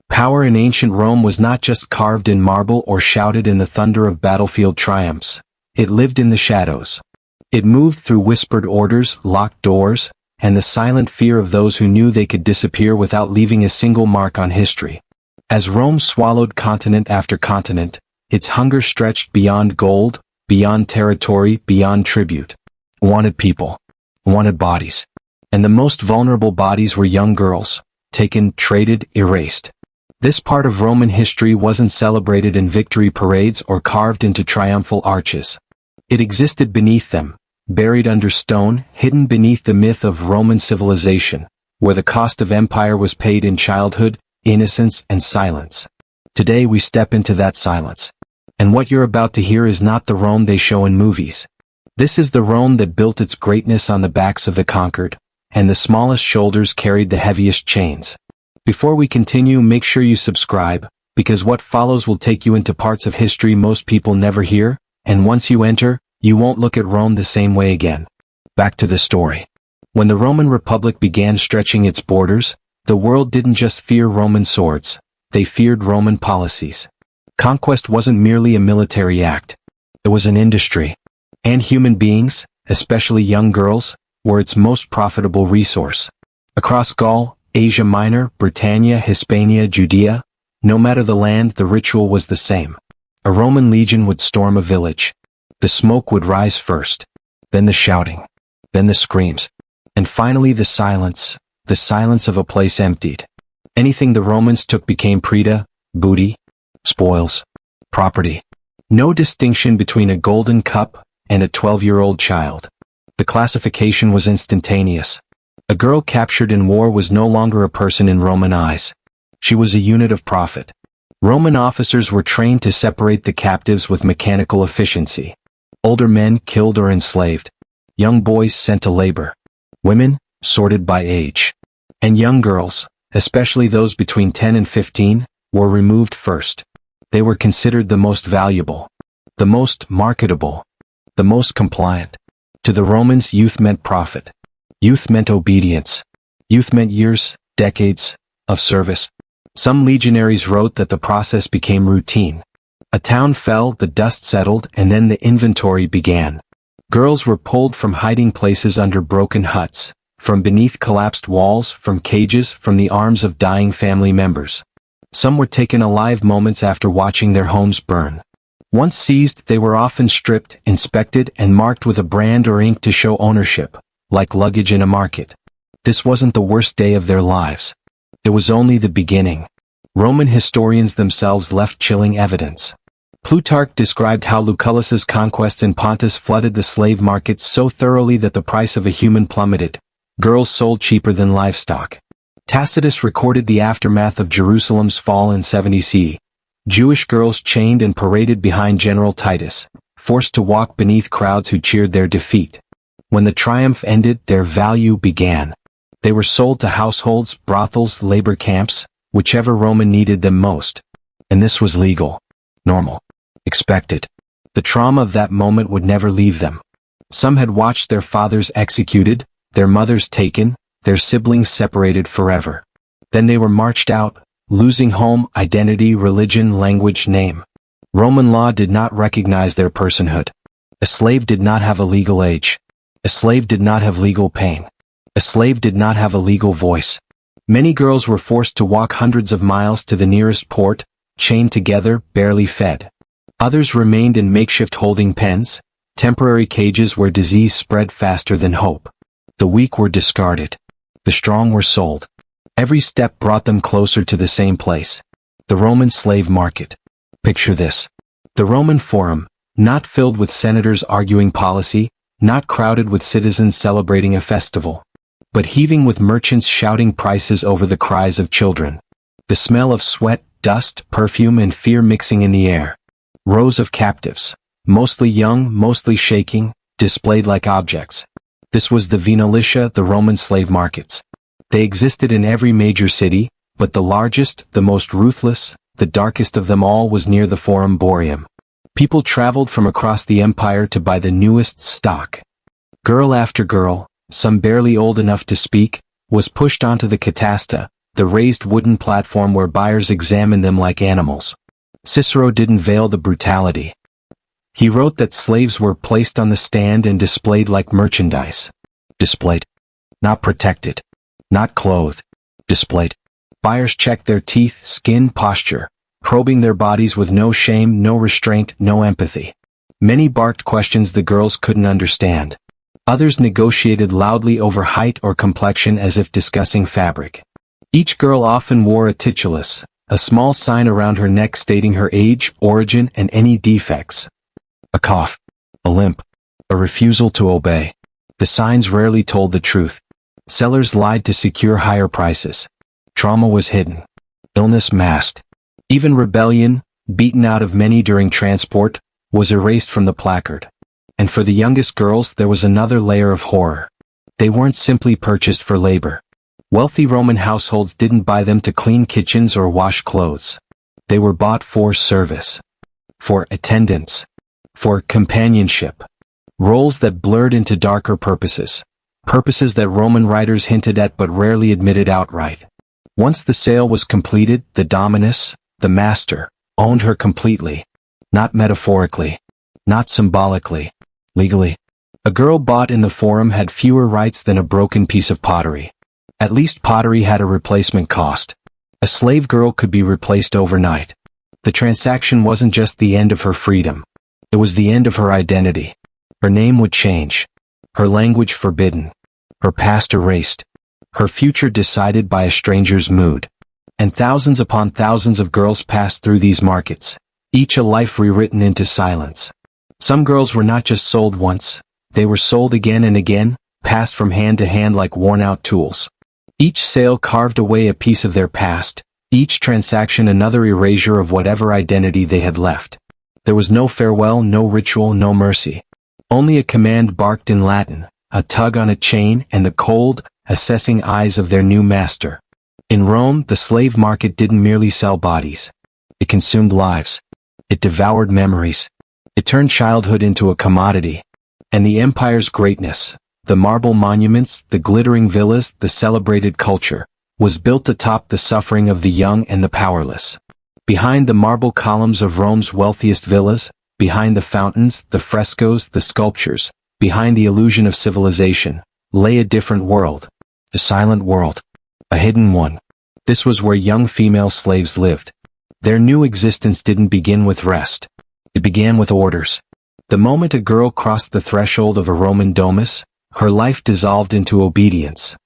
Power in ancient Rome was not just carved in marble or shouted in the thunder of battlefield triumphs. It lived in the shadows. It moved through whispered orders, locked doors, and the silent fear of those who knew they could disappear without leaving a single mark on history. As Rome swallowed continent after continent, its hunger stretched beyond gold, beyond territory, beyond tribute. Wanted people. Wanted bodies. And the most vulnerable bodies were young girls, taken, traded, erased. This part of Roman history wasn't celebrated in victory parades or carved into triumphal arches. It existed beneath them, buried under stone, hidden beneath the myth of Roman civilization, where the cost of empire was paid in childhood, innocence, and silence. Today we step into that silence. And what you're about to hear is not the Rome they show in movies. This is the Rome that built its greatness on the backs of the conquered, and the smallest shoulders carried the heaviest chains. Before we continue, make sure you subscribe, because what follows will take you into parts of history most people never hear, and once you enter, you won't look at Rome the same way again. Back to the story. When the Roman Republic began stretching its borders, the world didn't just fear Roman swords, they feared Roman policies. Conquest wasn't merely a military act. It was an industry. And human beings, especially young girls, were its most profitable resource. Across Gaul, Asia Minor, Britannia, Hispania, Judea, no matter the land, the ritual was the same. A Roman legion would storm a village. The smoke would rise first, then the shouting, then the screams, and finally the silence of a place emptied. Anything the Romans took became preda, booty, spoils, property. No distinction between a golden cup and a 12-year-old child. The classification was instantaneous. A girl captured in war was no longer a person in Roman eyes. She was a unit of profit. Roman officers were trained to separate the captives with mechanical efficiency. Older men killed or enslaved. Young boys sent to labor. Women, sorted by age. And young girls, especially those between 10 and 15, were removed first. They were considered the most valuable, the most marketable, the most compliant. To the Romans, youth meant profit. Youth meant obedience. Youth meant years, decades, of service. Some legionaries wrote that the process became routine. A town fell, the dust settled, and then the inventory began. Girls were pulled from hiding places under broken huts, from beneath collapsed walls, from cages, from the arms of dying family members. Some were taken alive moments after watching their homes burn. Once seized, they were often stripped, inspected, and marked with a brand or ink to show ownership, like luggage in a market. This wasn't the worst day of their lives. It was only the beginning. Roman historians themselves left chilling evidence. Plutarch described how Lucullus's conquests in Pontus flooded the slave markets so thoroughly that the price of a human plummeted. Girls sold cheaper than livestock. Tacitus recorded the aftermath of Jerusalem's fall in 70 CE. Jewish girls chained and paraded behind General Titus, forced to walk beneath crowds who cheered their defeat. When the triumph ended, their value began. They were sold to households, brothels, labor camps, whichever Roman needed them most. And this was legal, normal, expected. The trauma of that moment would never leave them. Some had watched their fathers executed, their mothers taken, their siblings separated forever. Then they were marched out, losing home, identity, religion, language, name. Roman law did not recognize their personhood. A slave did not have a legal age. A slave did not have legal pain. A slave did not have a legal voice. Many girls were forced to walk hundreds of miles to the nearest port, chained together, barely fed. Others remained in makeshift holding pens, temporary cages where disease spread faster than hope. The weak were discarded. The strong were sold. Every step brought them closer to the same place. The Roman slave market. Picture this. The Roman Forum, not filled with senators arguing policy, not crowded with citizens celebrating a festival, but heaving with merchants shouting prices over the cries of children. The smell of sweat, dust, perfume, and fear mixing in the air. Rows of captives, mostly young, mostly shaking, displayed like objects. This was the Venalitia, the Roman slave markets. They existed in every major city, but the largest, the most ruthless, the darkest of them all was near the Forum Boarium. People traveled from across the empire to buy the newest stock. Girl after girl, some barely old enough to speak, was pushed onto the catasta, the raised wooden platform where buyers examined them like animals. Cicero didn't veil the brutality. He wrote that slaves were placed on the stand and displayed like merchandise. Displayed. Not protected. Not clothed. Displayed. Buyers checked their teeth, skin, posture, probing their bodies with no shame, no restraint, no empathy. Many barked questions the girls couldn't understand. Others negotiated loudly over height or complexion as if discussing fabric. Each girl often wore a titulus, a small sign around her neck stating her age, origin, and any defects. A cough, a limp, a refusal to obey. The signs rarely told the truth. Sellers lied to secure higher prices. Trauma was hidden. Illness masked. Even rebellion, beaten out of many during transport, was erased from the placard. And for the youngest girls there was another layer of horror. They weren't simply purchased for labor. Wealthy Roman households didn't buy them to clean kitchens or wash clothes. They were bought for service. For attendance. For companionship. Roles that blurred into darker purposes. Purposes that Roman writers hinted at but rarely admitted outright. Once the sale was completed, the dominus, the master, owned her completely. Not metaphorically. Not symbolically. Legally. A girl bought in the Forum had fewer rights than a broken piece of pottery. At least pottery had a replacement cost. A slave girl could be replaced overnight. The transaction wasn't just the end of her freedom. It was the end of her identity. Her name would change. Her language forbidden. Her past erased. Her future decided by a stranger's mood. And thousands upon thousands of girls passed through these markets, each a life rewritten into silence. Some girls were not just sold once, they were sold again and again, passed from hand to hand like worn-out tools. Each sale carved away a piece of their past, each transaction another erasure of whatever identity they had left. There was no farewell, no ritual, no mercy. Only a command barked in Latin, a tug on a chain, and the cold, assessing eyes of their new master. In Rome, the slave market didn't merely sell bodies. It consumed lives. It devoured memories. It turned childhood into a commodity. And the empire's greatness, the marble monuments, the glittering villas, the celebrated culture, was built atop the suffering of the young and the powerless. Behind the marble columns of Rome's wealthiest villas, behind the fountains, the frescoes, the sculptures, behind the illusion of civilization, lay a different world. A silent world. A hidden one. This was where young female slaves lived. Their new existence didn't begin with rest. It began with orders. The moment a girl crossed the threshold of a Roman domus, her life dissolved into obedience.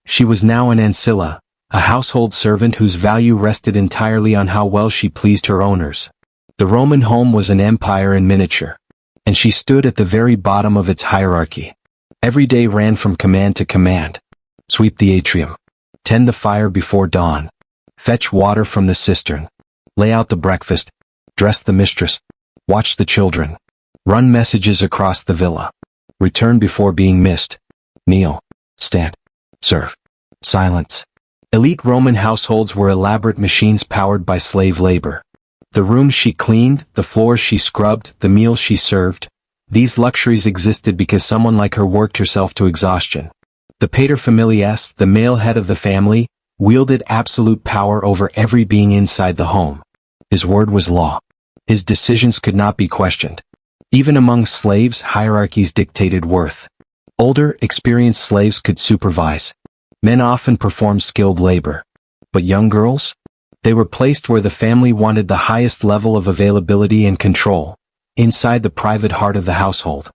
She was now an ancilla, a household servant whose value rested entirely on how well she pleased her owners. The Roman home was an empire in miniature. And she stood at the very bottom of its hierarchy. Every day ran from command to command. Sweep the atrium. Tend the fire before dawn. Fetch water from the cistern. Lay out the breakfast. Dress the mistress. Watch the children. Run messages across the villa. Return before being missed. Kneel. Stand. Serve. Silence. Elite Roman households were elaborate machines powered by slave labor. The rooms she cleaned, the floors she scrubbed, the meals she served. These luxuries existed because someone like her worked herself to exhaustion. The paterfamilias, the male head of the family, wielded absolute power over every being inside the home. His word was law. His decisions could not be questioned. Even among slaves, hierarchies dictated worth. Older, experienced slaves could supervise. Men often performed skilled labor. But young girls? They were placed where the family wanted the highest level of availability and control, inside the private heart of the household.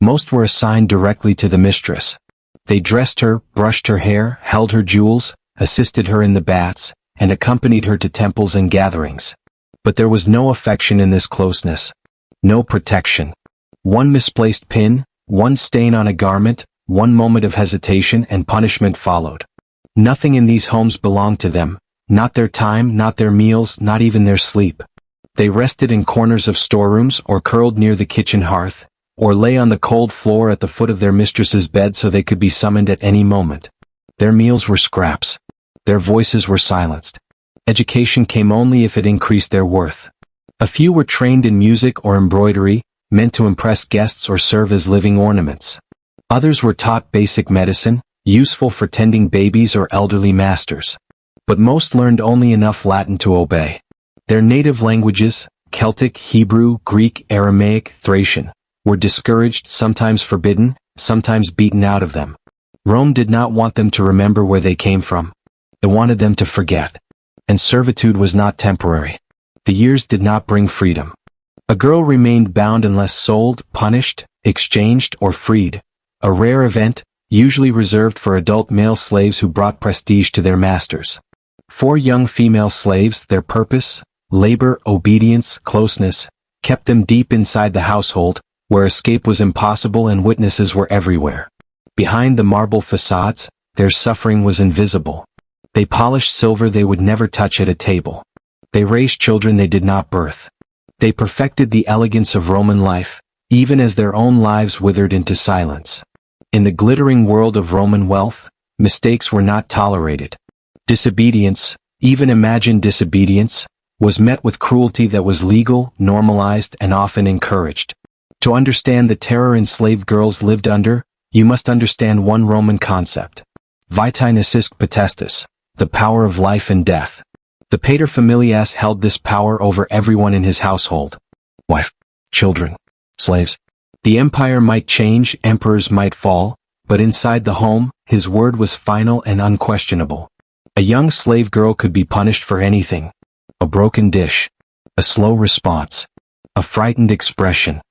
Most were assigned directly to the mistress. They dressed her, brushed her hair, held her jewels, assisted her in the baths, and accompanied her to temples and gatherings. But there was no affection in this closeness. No protection. One misplaced pin, one stain on a garment, one moment of hesitation and punishment followed. Nothing in these homes belonged to them, not their time, not their meals, not even their sleep. They rested in corners of storerooms or curled near the kitchen hearth, or lay on the cold floor at the foot of their mistress's bed so they could be summoned at any moment. Their meals were scraps. Their voices were silenced. Education came only if it increased their worth. A few were trained in music or embroidery, meant to impress guests or serve as living ornaments. Others were taught basic medicine, useful for tending babies or elderly masters. but most learned only enough Latin to obey. Their native languages, Celtic, Hebrew, Greek, Aramaic, Thracian, were discouraged, sometimes forbidden, sometimes beaten out of them. Rome did not want them to remember where they came from. It wanted them to forget. And servitude was not temporary. The years did not bring freedom. A girl remained bound unless sold, punished, exchanged, or freed, a rare event, usually reserved for adult male slaves who brought prestige to their masters. For young female slaves, their purpose, labor, obedience, closeness, kept them deep inside the household, where escape was impossible and witnesses were everywhere. Behind the marble facades, their suffering was invisible. They polished silver they would never touch at a table. They raised children they did not birth. They perfected the elegance of Roman life, even as their own lives withered into silence. In the glittering world of Roman wealth, mistakes were not tolerated. Disobedience, even imagined disobedience, was met with cruelty that was legal, normalized, and often encouraged. To understand the terror enslaved girls lived under, you must understand one Roman concept. Vitae nascisque potestas, the power of life and death. The paterfamilias held this power over everyone in his household. Wife, children, slaves. The empire might change, emperors might fall, but inside the home, his word was final and unquestionable. A young slave girl could be punished for anything. A broken dish. A slow response. A frightened expression.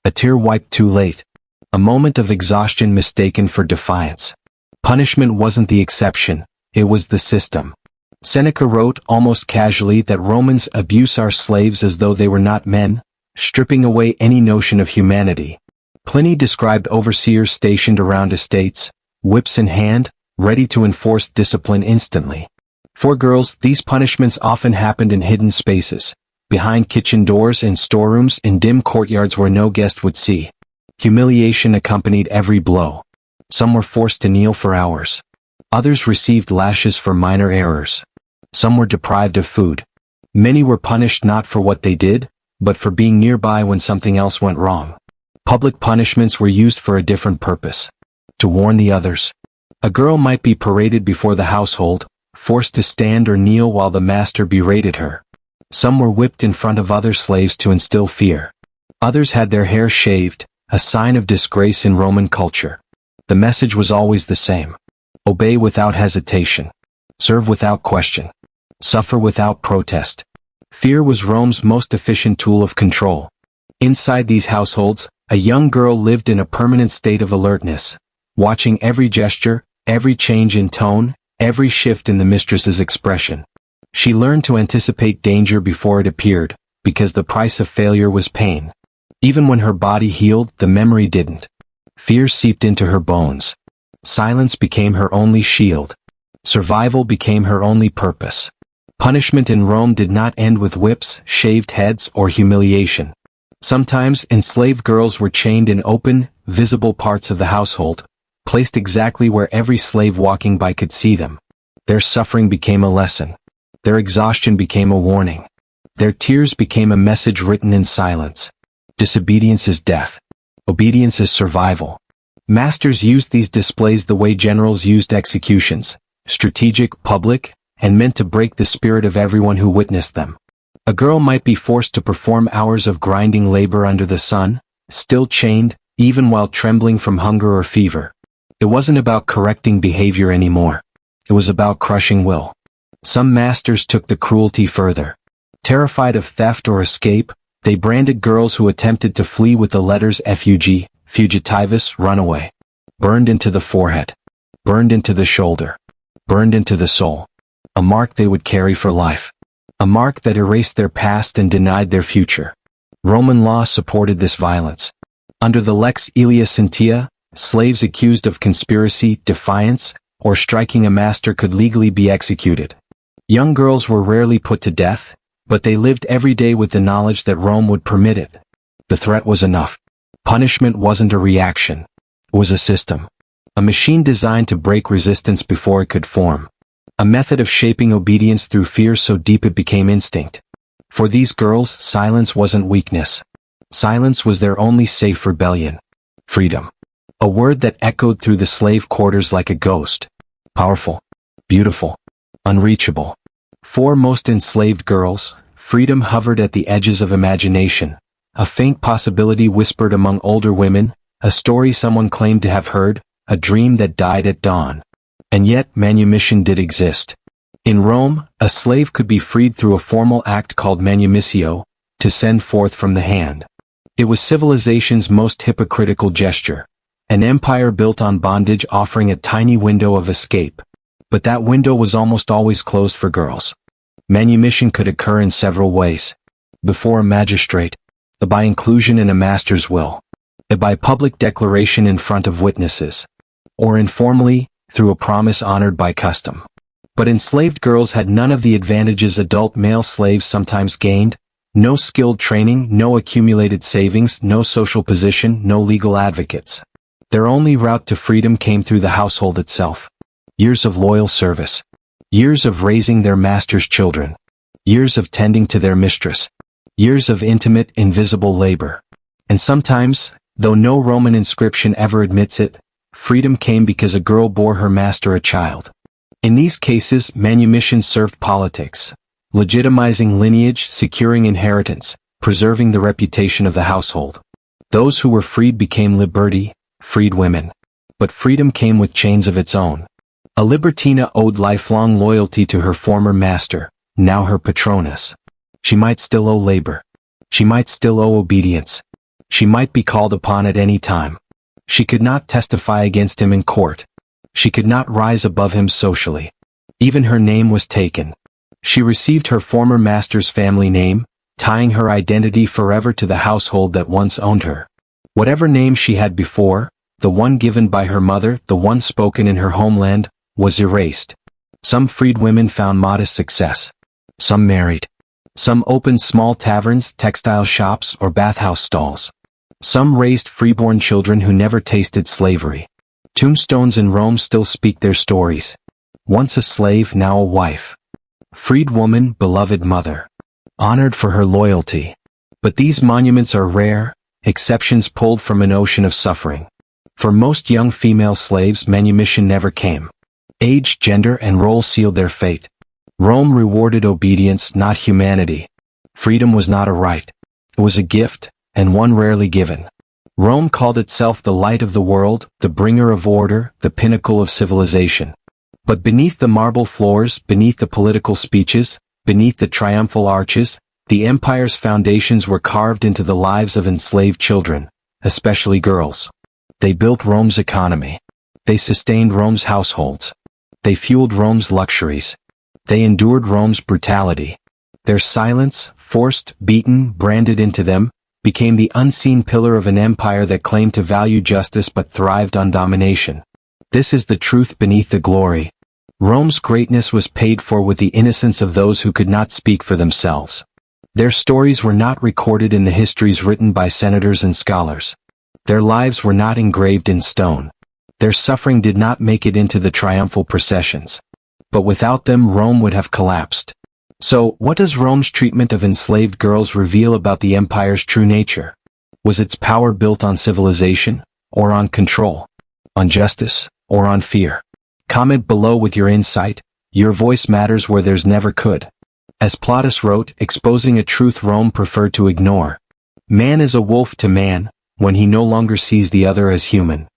A tear wiped too late. A moment of exhaustion mistaken for defiance. Punishment wasn't the exception, it was the system. Seneca wrote almost casually that Romans abuse our slaves as though they were not men, stripping away any notion of humanity. Pliny described overseers stationed around estates, whips in hand, ready to enforce discipline instantly. For girls, these punishments often happened in hidden spaces, behind kitchen doors, in storerooms, in dim courtyards where no guest would see. Humiliation accompanied every blow. Some were forced to kneel for hours. Others received lashes for minor errors. Some were deprived of food. Many were punished not for what they did, but for being nearby when something else went wrong. Public punishments were used for a different purpose. To warn the others. A girl might be paraded before the household, forced to stand or kneel while the master berated her. Some were whipped in front of other slaves to instill fear. Others had their hair shaved, a sign of disgrace in Roman culture. The message was always the same. Obey without hesitation. Serve without question. Suffer without protest. Fear was Rome's most efficient tool of control. Inside these households, a young girl lived in a permanent state of alertness, watching every gesture, every change in tone, every shift in the mistress's expression. She learned to anticipate danger before it appeared, because the price of failure was pain. Even when her body healed, the memory didn't. Fear seeped into her bones. Silence became her only shield. Survival became her only purpose. Punishment in Rome did not end with whips, shaved heads, or humiliation. Sometimes enslaved girls were chained in open, visible parts of the household, placed exactly where every slave walking by could see them. Their suffering became a lesson. Their exhaustion became a warning. Their tears became a message written in silence. Disobedience is death. Obedience is survival. Masters used these displays the way generals used executions, strategic, public, and meant to break the spirit of everyone who witnessed them. A girl might be forced to perform hours of grinding labor under the sun, still chained, even while trembling from hunger or fever. It wasn't about correcting behavior anymore. It was about crushing will. Some masters took the cruelty further. Terrified of theft or escape, they branded girls who attempted to flee with the letters FUG, fugitivus, runaway. Burned into the forehead. Burned into the shoulder. Burned into the soul. A mark they would carry for life. A mark that erased their past and denied their future. Roman law supported this violence. Under the Lex Aelia Sentia, slaves accused of conspiracy, defiance, or striking a master could legally be executed. Young girls were rarely put to death, but they lived every day with the knowledge that Rome would permit it. The threat was enough. Punishment wasn't a reaction. It was a system. A machine designed to break resistance before it could form. A method of shaping obedience through fear so deep it became instinct. For these girls, silence wasn't weakness. Silence was their only safe rebellion. Freedom. A word that echoed through the slave quarters like a ghost. Powerful. Beautiful. unreachable. For most enslaved girls, freedom hovered at the edges of imagination. A faint possibility whispered among older women, a story someone claimed to have heard, a dream that died at dawn. And yet, manumission did exist. In Rome, a slave could be freed through a formal act called manumissio, to send forth from the hand. It was civilization's most hypocritical gesture. An empire built on bondage offering a tiny window of escape. But that window was almost always closed for girls. Manumission could occur in several ways. Before a magistrate, by inclusion in a master's will, by public declaration in front of witnesses, or informally, through a promise honored by custom. But enslaved girls had none of the advantages adult male slaves sometimes gained: no skilled training, no accumulated savings, no social position, no legal advocates. Their only route to freedom came through the household itself. Years of loyal service. Years of raising their master's children. Years of tending to their mistress. Years of intimate, invisible labor. And sometimes, though no Roman inscription ever admits it, freedom came because a girl bore her master a child. In these cases, manumission served politics, legitimizing lineage, securing inheritance, preserving the reputation of the household. Those who were freed became liberti, freed women. But freedom came with chains of its own. A libertina owed lifelong loyalty to her former master, now her patronus. She might still owe labor. She might still owe obedience. She might be called upon at any time. She could not testify against him in court. She could not rise above him socially. Even her name was taken. She received her former master's family name, tying her identity forever to the household that once owned her. Whatever name she had before, the one given by her mother, the one spoken in her homeland, was erased. Some freed women found modest success. Some married. Some opened small taverns, textile shops, or bathhouse stalls. Some raised freeborn children who never tasted slavery. Tombstones in Rome still speak their stories. Once a slave, now a wife. Freed woman, beloved mother. Honored for her loyalty. But these monuments are rare, exceptions pulled from an ocean of suffering. For most young female slaves, manumission never came. Age, gender, and role sealed their fate. Rome rewarded obedience, not humanity. Freedom was not a right. It was a gift, and one rarely given. Rome called itself the light of the world, the bringer of order, the pinnacle of civilization. But beneath the marble floors, beneath the political speeches, beneath the triumphal arches, the empire's foundations were carved into the lives of enslaved children, especially girls. They built Rome's economy. They sustained Rome's households. They fueled Rome's luxuries. They endured Rome's brutality. Their silence, forced, beaten, branded into them, became the unseen pillar of an empire that claimed to value justice but thrived on domination. This is the truth beneath the glory. Rome's greatness was paid for with the innocence of those who could not speak for themselves. Their stories were not recorded in the histories written by senators and scholars. Their lives were not engraved in stone. Their suffering did not make it into the triumphal processions. But without them, Rome would have collapsed. So, what does Rome's treatment of enslaved girls reveal about the empire's true nature? Was its power built on civilization, or on control? On justice, or on fear? Comment below with your insight. Your voice matters where there's never could. As Plautus wrote, exposing a truth Rome preferred to ignore. Man is a wolf to man, when he no longer sees the other as human.